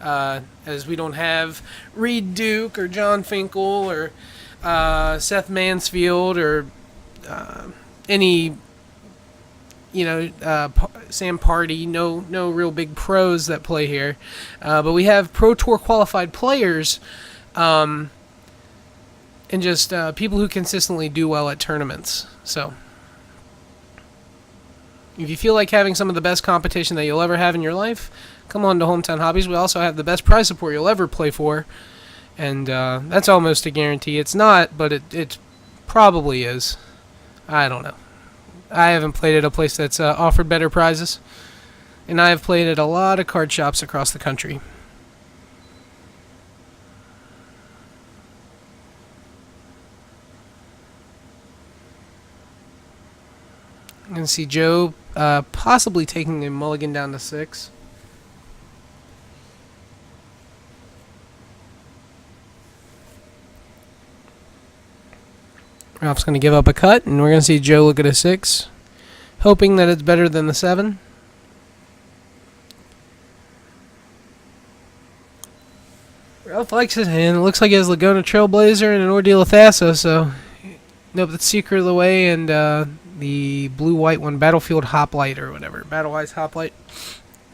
as we don't have Reed Duke or John Finkel or Seth Mansfield or any, Sam Party. No real big pros that play here, but we have Pro Tour qualified players, and just people who consistently do well at tournaments. So, if you feel like having some of the best competition that you'll ever have in your life, come on to Hometown Hobbies. We also have the best prize support you'll ever play for, and that's almost a guarantee. It's not, but it probably is. I don't know. I haven't played at a place that's offered better prizes, and I have played at a lot of card shops across the country. You can see Joe possibly taking a mulligan down to 6. Ralph's going to give up a cut, and we're going to see Joe look at a 6, hoping that it's better than the 7. Ralph likes his hand. It looks like he has Laguna Trailblazer and an Ordeal Thassa, so nope, that's Secret of the Way and the blue-white one, Battlefield Hoplite or whatever. Battle Eyes Hoplite.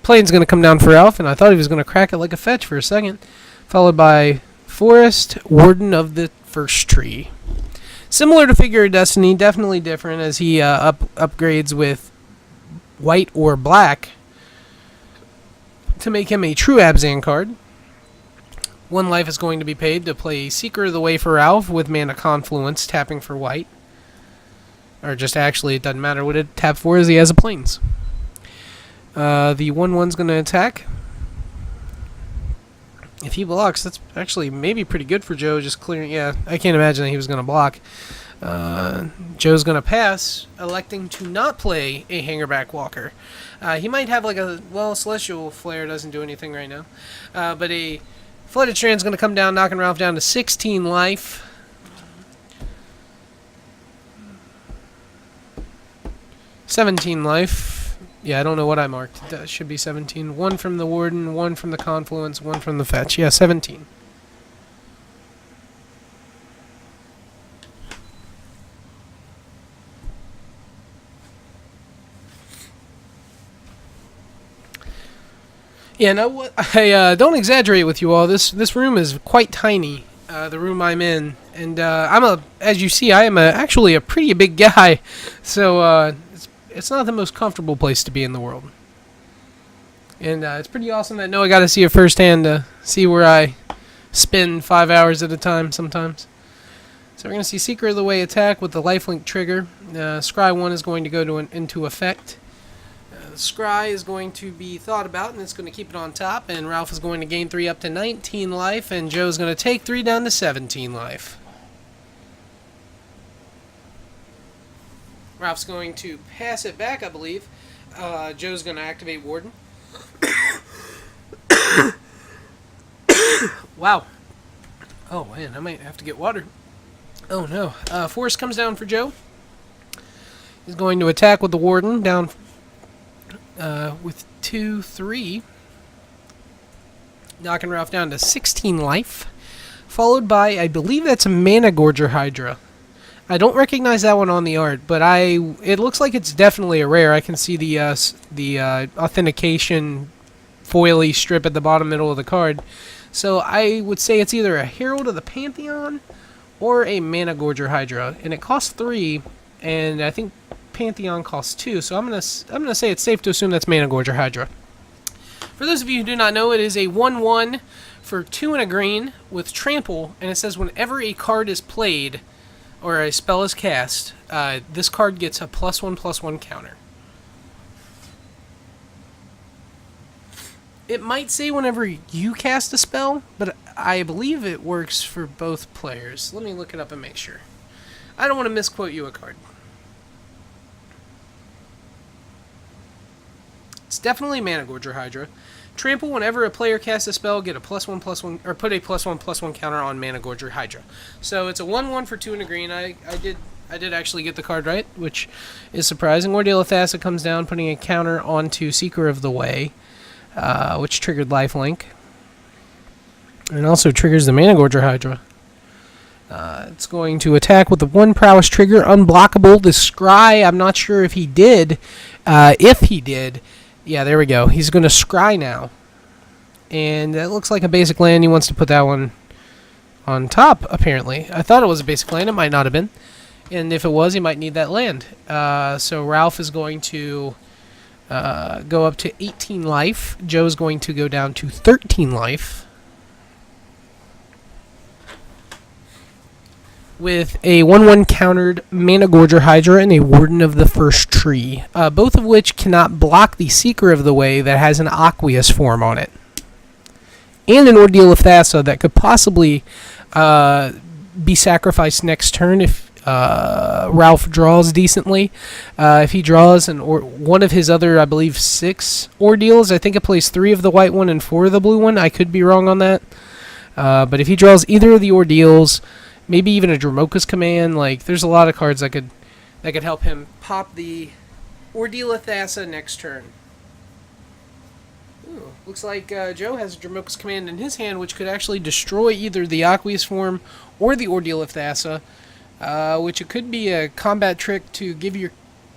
Plane's going to come down for Ralph, and I thought he was going to crack it like a fetch for a second, followed by Forest, Warden of the First Tree. Similar to Figure of Destiny, definitely different as he upgrades with white or black to make him a true Abzan card. 1 life is going to be paid to play Seeker of the Way for Ralph with Mana Confluence, tapping for white. Or just actually, it doesn't matter what it tap for as he has a plains. The 1/1's going to attack. If he blocks, that's actually maybe pretty good for Joe, just clearing. Yeah, I can't imagine that he was going to block. Joe's going to pass, electing to not play a Hangerback Walker. He might have Celestial Flare doesn't do anything right now. But a Flooded Strand's going to come down, knocking Ralph down to 16 life. $17 life. Yeah, I don't know what I marked. That should be 17. 1 from the Warden, 1 from the Confluence, 1 from the Fetch. Yeah, 17. Yeah, now what? I don't exaggerate with you all. This room is quite tiny. The room I'm in, and as you see, I am actually a pretty big guy, so it's not the most comfortable place to be in the world. And it's pretty awesome that Noah got to see it firsthand to see where I spend 5 hours at a time sometimes. So we're going to see Secret of the Way attack with the lifelink trigger. Scry 1 is going to go into effect. The Scry is going to be thought about, and it's going to keep it on top. And Ralph is going to gain 3 up to 19 life, and Joe's going to take 3 down to 17 life. Ralph's going to pass it back, I believe. Joe's going to activate Warden. Wow. Oh, man, I might have to get water. Oh, no. Force comes down for Joe. He's going to attack with the Warden down with 2, 3. Knocking Ralph down to 16 life. Followed by, I believe that's a Mana Gorger Hydra. I don't recognize that one on the art, but it looks like it's definitely a rare. I can see the authentication foily strip at the bottom middle of the card. So I would say it's either a Herald of the Pantheon or a Mana Gorger Hydra, and it costs 3, and I think Pantheon costs 2. So I'm gonna say it's safe to assume that's Mana Gorger Hydra. For those of you who do not know, it is a 1/1 for 2 and a green with Trample, and it says whenever a card is played or a spell is cast, this card gets a +1/+1 counter. It might say whenever you cast a spell, but I believe it works for both players. Let me look it up and make sure. I don't want to misquote you a card. It's definitely Mana Gorger Hydra. Trample, whenever a player casts a spell, get a +1/+1, or put a +1/+1 counter on Mana Gorger Hydra. So it's a 1/1 for 2 and a green. I did actually get the card right, which is surprising. Ordeal of Thassa comes down, putting a counter onto Seeker of the Way, which triggered lifelink. And also triggers the Managorger Hydra. It's going to attack with the 1 prowess trigger, unblockable. The Scry, I'm not sure if he did. If he did, yeah, there we go. He's going to Scry now. And that looks like a basic land. He wants to put that one on top, apparently. I thought it was a basic land. It might not have been. And if it was, he might need that land. So Ralph is going to go up to 18 life. Joe's going to go down to 13 life. With a 1/1 countered Managorger Hydra and a Warden of the First Tree. Both of which cannot block the Seeker of the Way that has an Aqueous form on it. And an Ordeal of Thassa that could possibly be sacrificed next turn if Ralph draws decently. If he draws one of his other, I believe, 6 Ordeals. I think it plays 3 of the white one and 4 of the blue one. I could be wrong on that. But if he draws either of the Ordeals, maybe even a Dromoka's Command, like there's a lot of cards that could help him pop the Ordeal of Thassa next turn. Ooh, looks like Joe has Dromoka's Command in his hand, which could actually destroy either the Aqueous form or the Ordeal of Thassa, which it could be a combat trick to give your...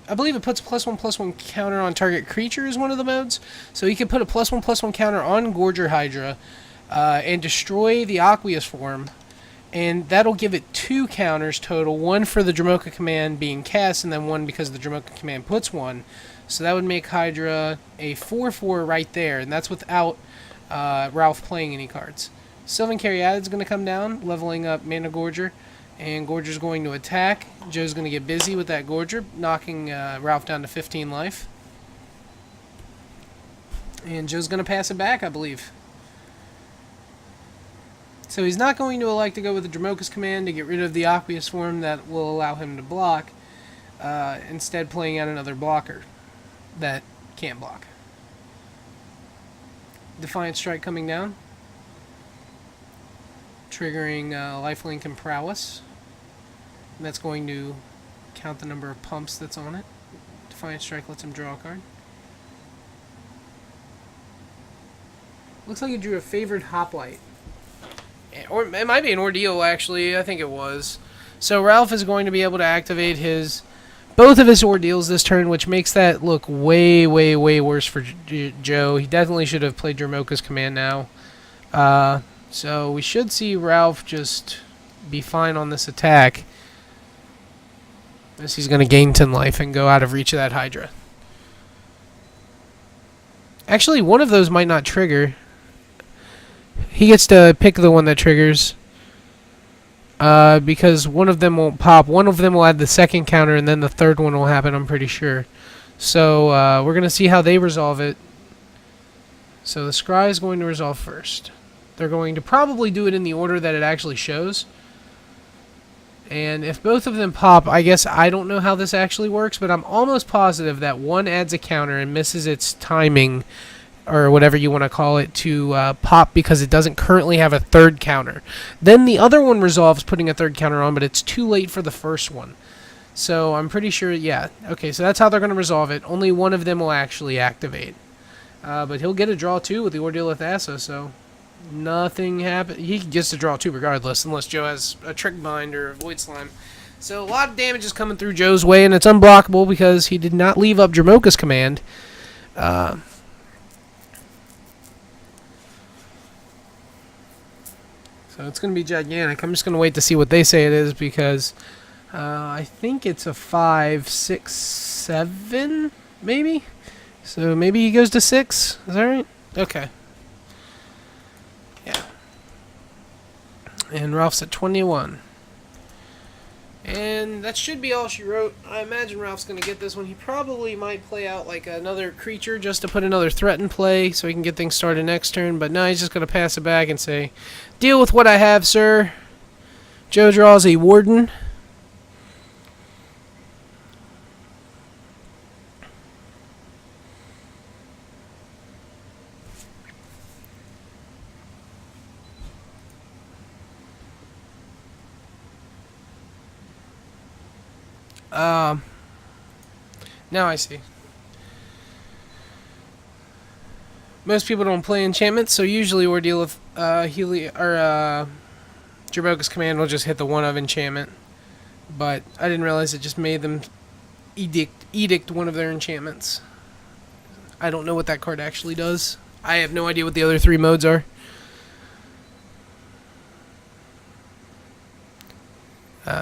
I believe it puts a +1/+1 counter on target creature is one of the modes. So he can put a +1/+1 counter on Gorger Hydra and destroy the Aqueous form. And that'll give it 2 counters total, 1 for the Dromoka Command being cast, and then 1 because the Dromoka Command puts 1. So that would make Hydra a 4/4 right there, and that's without Ralph playing any cards. Sylvan Caryatid's going to come down, leveling up Managorger, and Gorger's going to attack. Joe's going to get busy with that Gorger, knocking Ralph down to 15 life. And Joe's going to pass it back, I believe. So he's not going to elect to go with the Dromoka's Command to get rid of the Aqueous form that will allow him to block, instead playing out another blocker that can't block. Defiant Strike coming down, triggering Lifelink and Prowess. And that's going to count the number of pumps that's on it. Defiant Strike lets him draw a card. Looks like he drew a Favored Hoplite. Or it might be an Ordeal, actually. I think it was. So Ralph is going to be able to activate both of his Ordeals this turn, which makes that look way, way, way worse for Joe. He definitely should have played Dromoka's Command now. So we should see Ralph just be fine on this attack. Unless he's going to gain 10 life and go out of reach of that Hydra. Actually, one of those might not trigger. He gets to pick the one that triggers. Because one of them won't pop. One of them will add the second counter, and then the third one will happen, I'm pretty sure. So we're going to see how they resolve it. So the Scry is going to resolve first. They're going to probably do it in the order that it actually shows. And if both of them pop, I guess I don't know how this actually works, but I'm almost positive that one adds a counter and misses its timing, or whatever you want to call it, to pop because it doesn't currently have a third counter. Then the other one resolves putting a third counter on, but it's too late for the first one. So I'm pretty sure, yeah. Okay, so that's how they're going to resolve it. Only one of them will actually activate. But he'll get a draw too with the Ordeal of Thassa, so nothing happens. He gets to draw two regardless, unless Joe has a Trick Bind or a Void Slime. So a lot of damage is coming through Joe's way, and it's unblockable because he did not leave up Dromoka's Command. So it's going to be gigantic. I'm just going to wait to see what they say it is, because I think it's a 5, 6, 7, maybe? So maybe he goes to 6? Is that right? Okay. Yeah. And Ralph's at 21. And that should be all she wrote. I imagine Ralph's going to get this one. He probably might play out like another creature just to put another threat in play so he can get things started next turn. But no, he's just going to pass it back and say, "Deal with what I have, sir." Joe draws a Warden. Now I see. Most people don't play enchantments, so usually Ordeal of Jerboga's command will just hit the one of enchantment. But I didn't realize it just made them edict one of their enchantments. I don't know what that card actually does. I have no idea what the other 3 modes are.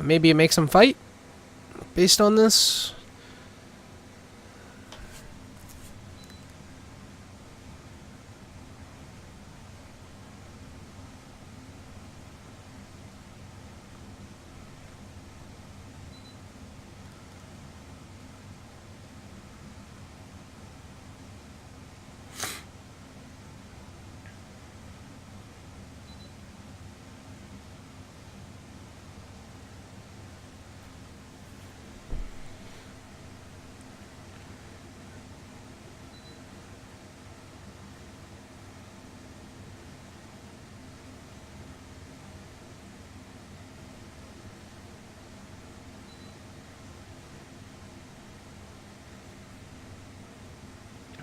Maybe it makes them fight based on this.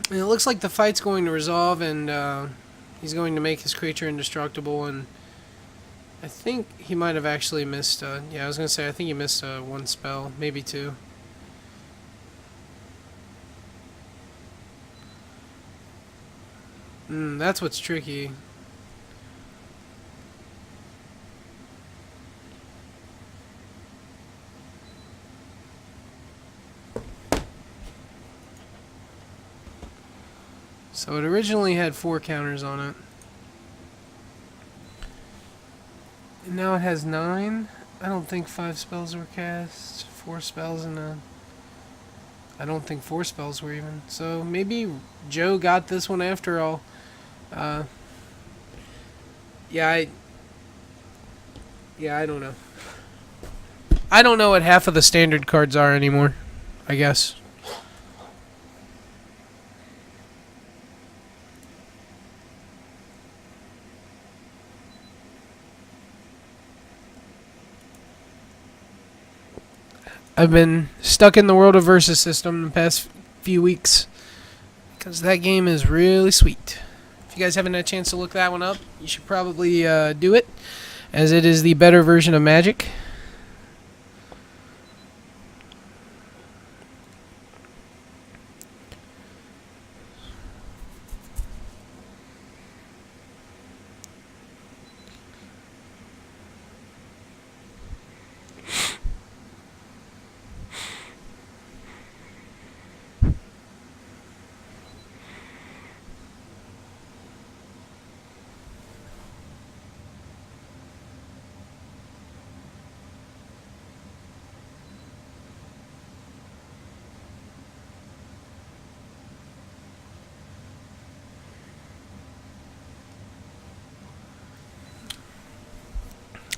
And it looks like the fight's going to resolve, and he's going to make his creature indestructible. And I think he might have actually missed. Yeah, I was gonna say I think he missed 1 spell, maybe 2. That's what's tricky. So it originally had 4 counters on it. And now it has 9. I don't think 5 spells were cast. 4 spells and I don't think 4 spells were even. So maybe Joe got this one after all. Yeah, I don't know. I don't know what half of the standard cards are anymore, I guess. I've been stuck in the World of Versus system the past few weeks because that game is really sweet. If you guys haven't had a chance to look that one up, you should probably do it, as it is the better version of Magic.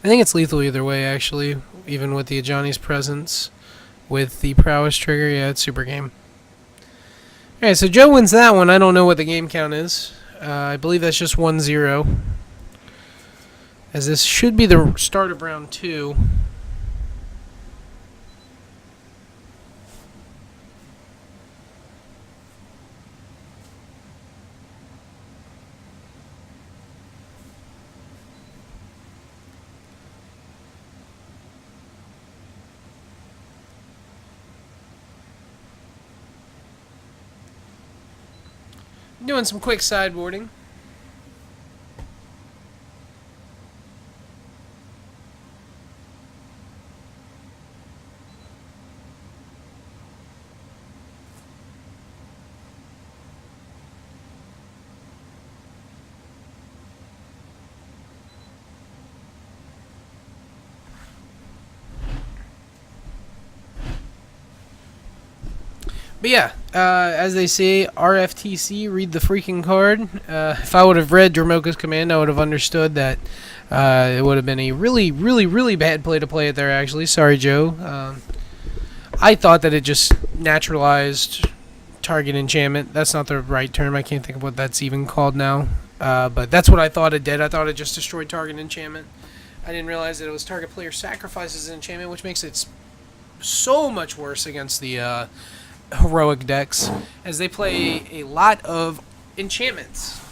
I think it's lethal either way, actually, even with the Ajani's presence. With the prowess trigger, yeah, it's super game. Alright, so Joe wins that one. I don't know what the game count is. I believe that's just 1-0. As this should be the start of round 2. Doing some quick sideboarding. But yeah, as they say, RFTC, read the freaking card. If I would have read Dromoka's command, I would have understood that it would have been a really, really, really bad play to play it there, actually. Sorry, Joe. I thought that it just naturalized target enchantment. That's not the right term. I can't think of what that's even called now. But that's what I thought it did. I thought it just destroyed target enchantment. I didn't realize that it was target player sacrifices an enchantment, which makes it so much worse against the heroic decks, as they play a lot of enchantments.